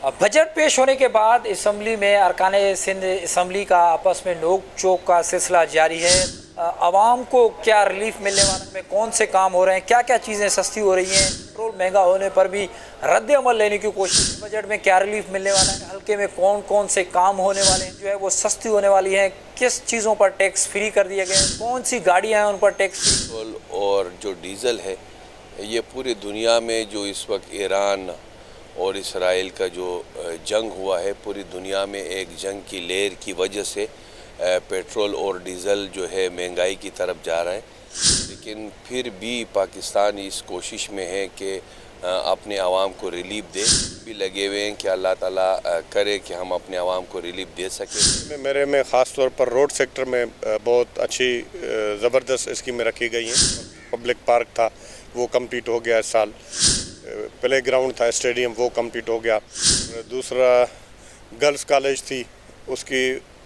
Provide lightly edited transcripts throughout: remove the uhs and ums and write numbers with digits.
Budget पेश होने के बाद असम्बली में अरकान सिंध असम्बली का आपस में नोक चोक का सिलसिला जारी है। आवाम को क्या रिलीफ मिलने वाला है, कौन से काम हो रहे हैं, क्या क्या चीज़ें सस्ती हो रही हैं, पेट्रोल महंगा होने पर भी रद्द अमल लेने की कोशिश, बजट में क्या रिलीफ मिलने वाला है, हल्के में कौन कौन से काम होने वाले हैं जो है वो सस्ती होने वाली हैं, किस चीज़ों पर टैक्स फ्री कर दिए गए हैं, कौन सी गाड़ियाँ हैं उन पर टैक्स पेट्रोल और जो डीज़ल है ये पूरी दुनिया में जो इस वक्त ईरान और इसराइल का जो जंग हुआ है, पूरी दुनिया में एक जंग की लहर की वजह से पेट्रोल और डीज़ल जो है महंगाई की तरफ जा रहा है। लेकिन फिर भी पाकिस्तान इस कोशिश में है कि अपने आवाम को रिलीफ दे, भी लगे हुए हैं कि अल्लाह ताला करे कि हम अपने आवाम को रिलीफ दे सकें। मेरे में ख़ास तौर पर रोड सेक्टर में बहुत अच्छी ज़बरदस्त स्कीमें रखी गई हैं। पब्लिक पार्क था वो कंप्लीट हो गया इस साल, प्ले ग्राउंड था स्टेडियम वो कंप्लीट हो गया, दूसरा गर्ल्स कॉलेज थी उसकी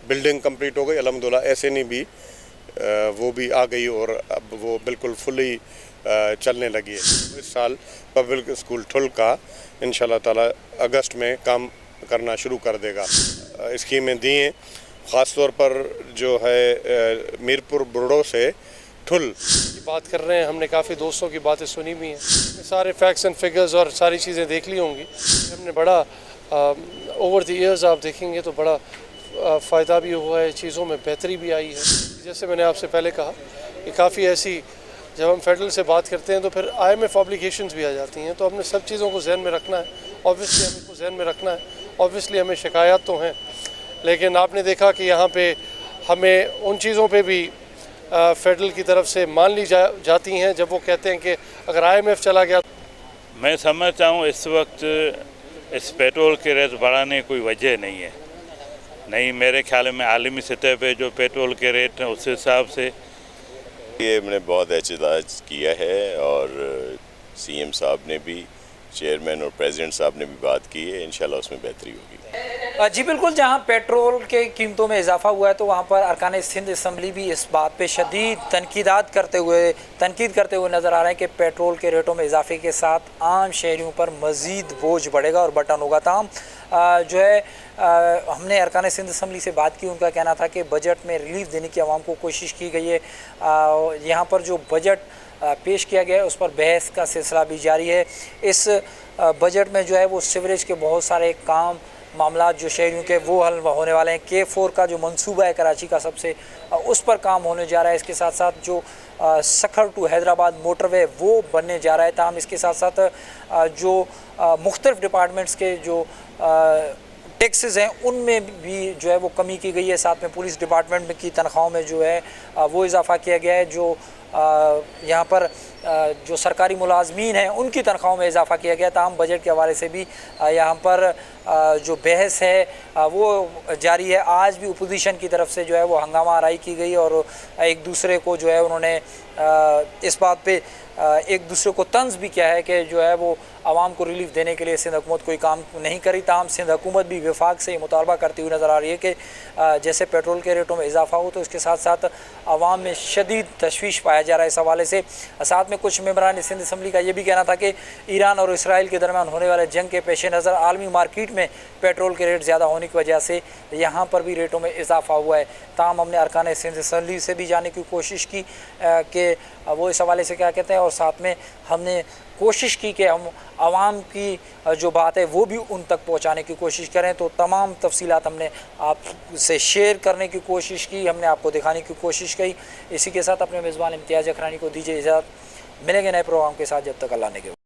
बिल्डिंग कंप्लीट हो गई अल्हम्दुलिल्लाह। ऐसे नहीं भी वो भी आ गई और अब वो बिल्कुल फुली चलने लगी है। इस साल पब्लिक स्कूल ठुल का इंशाल्लाह ताला अगस्त में काम करना शुरू कर देगा। स्कीमें दी हैं ख़ास तौर पर जो है मीरपुर बुरडो से ठुल की बात कर रहे हैं। हमने काफ़ी दोस्तों की बातें सुनी भी हैं, सारे फैक्ट्स एंड फिगर्स और सारी चीज़ें देख ली होंगी। हमने बड़ा ओवर द ईयर्स आप देखेंगे तो बड़ा फ़ायदा भी हुआ है, चीज़ों में बेहतरी भी आई है। जैसे मैंने आपसे पहले कहा कि काफ़ी ऐसी जब हम फेडरल से बात करते हैं तो फिर IMF ऑब्लिगेशंस भी आ जाती हैं, तो हमने सब चीज़ों को जहन में रखना है। ऑब्वियसली हमें को जहन में रखना है, ऑब्वियसली हमें शिकायत तो हैं, लेकिन आपने देखा कि यहाँ पे हमें उन चीज़ों पे भी फेडरल की तरफ से मान ली जाती हैं जब वो कहते हैं कि अगर IMF चला गया। मैं समझता हूँ इस वक्त इस पेट्रोल के रेट बढ़ाने की कोई वजह नहीं है। नहीं, मेरे ख्याल में आलमी सतह पे जो पेट्रोल के रेट हैं उस हिसाब से ये मैंने बहुत एहतजाज किया है और CM साहब ने भी, चेयरमैन और प्रेसिडेंट साहब ने भी बात की है। इंशाल्लाह उसमें बेहतरी होगी। जी बिल्कुल, जहां पेट्रोल के कीमतों में इजाफा हुआ है तो वहां पर अरकान सिंध असम्बली भी इस बात पे शदीद तनकीद करते हुए नज़र आ रहे हैं कि पेट्रोल के रेटों में इजाफे के साथ आम शहरियों पर मज़ीद बोझ बढ़ेगा और बटन होगा। ताम जो है हमने अरकान सिंध असम्बली से बात की, उनका कहना था कि बजट में रिलीफ देने की आवाम को कोशिश की गई है। यहाँ पर जो बजट पेश किया गया है उस पर बहस का सिलसिला भी जारी है। इस बजट में जो है वो सीवरेज के बहुत सारे काम मामला जो शहरियों के वो हल होने वाले हैं। K4 का जो मंसूबा है कराची का सबसे, उस पर काम होने जा रहा है। इसके साथ साथ जो सखर टू हैदराबाद मोटरवे वो बनने जा रहा है। ताहम इसके साथ साथ जो मुख्तलिफ डिपार्टमेंट्स के जो टैक्सेस हैं उनमें भी जो है वो कमी की गई है। साथ में पुलिस डिपार्टमेंट की तनख्वाहों में जो है वो इजाफा किया गया है। जो यहाँ पर जो सरकारी मुलाजमीन हैं उनकी तनख्वाहों में इजाफा किया गया। ताहम बजट के हवाले से भी यहाँ पर जो बहस है वो जारी है। आज भी अपोजिशन की तरफ से जो है वो हंगामा आराई की गई और एक दूसरे को जो है उन्होंने इस बात पे एक दूसरे को तंज भी किया है कि जो है वो आवाम को रिलीफ देने के लिए सिंध हुकूमत कोई काम नहीं करी। ताहम सिंध हुकूमत भी वफाक से मुतालबा करती हुई नज़र आ रही है कि जैसे पेट्रोल के रेटों में इजाफा हो तो इसके साथ साथ आवाम में शदीद तशवीश पाया जा रहा है इस हवाले से। साथ में कुछ मेंबरान सिंध असम्बली का ये भी कहना था कि ईरान और इसराइल के दरमियान होने वाले जंग के पेश नज़र आलमी मार्केट में पेट्रोल के रेट ज़्यादा होने की वजह से यहाँ पर भी रेटों में इजाफा हुआ है। ताहम हमने अरकान सिंध असम्बली से भी जाने की कोशिश की कि वो इस हवाले से क्या कहते हैं, और साथ में हमने कोशिश की कि हम आवाम की जो बात है वो भी उन तक पहुंचाने की कोशिश करें। तो तमाम तफसीलात हमने आपसे शेयर करने की कोशिश की, हमने आपको दिखाने की कोशिश की। इसी के साथ अपने मेज़बान इम्तियाज़ अखरानी को दीजिए इजाज़त। मिलेंगे नए प्रोग्राम के साथ, जब तक अल्लाह ने के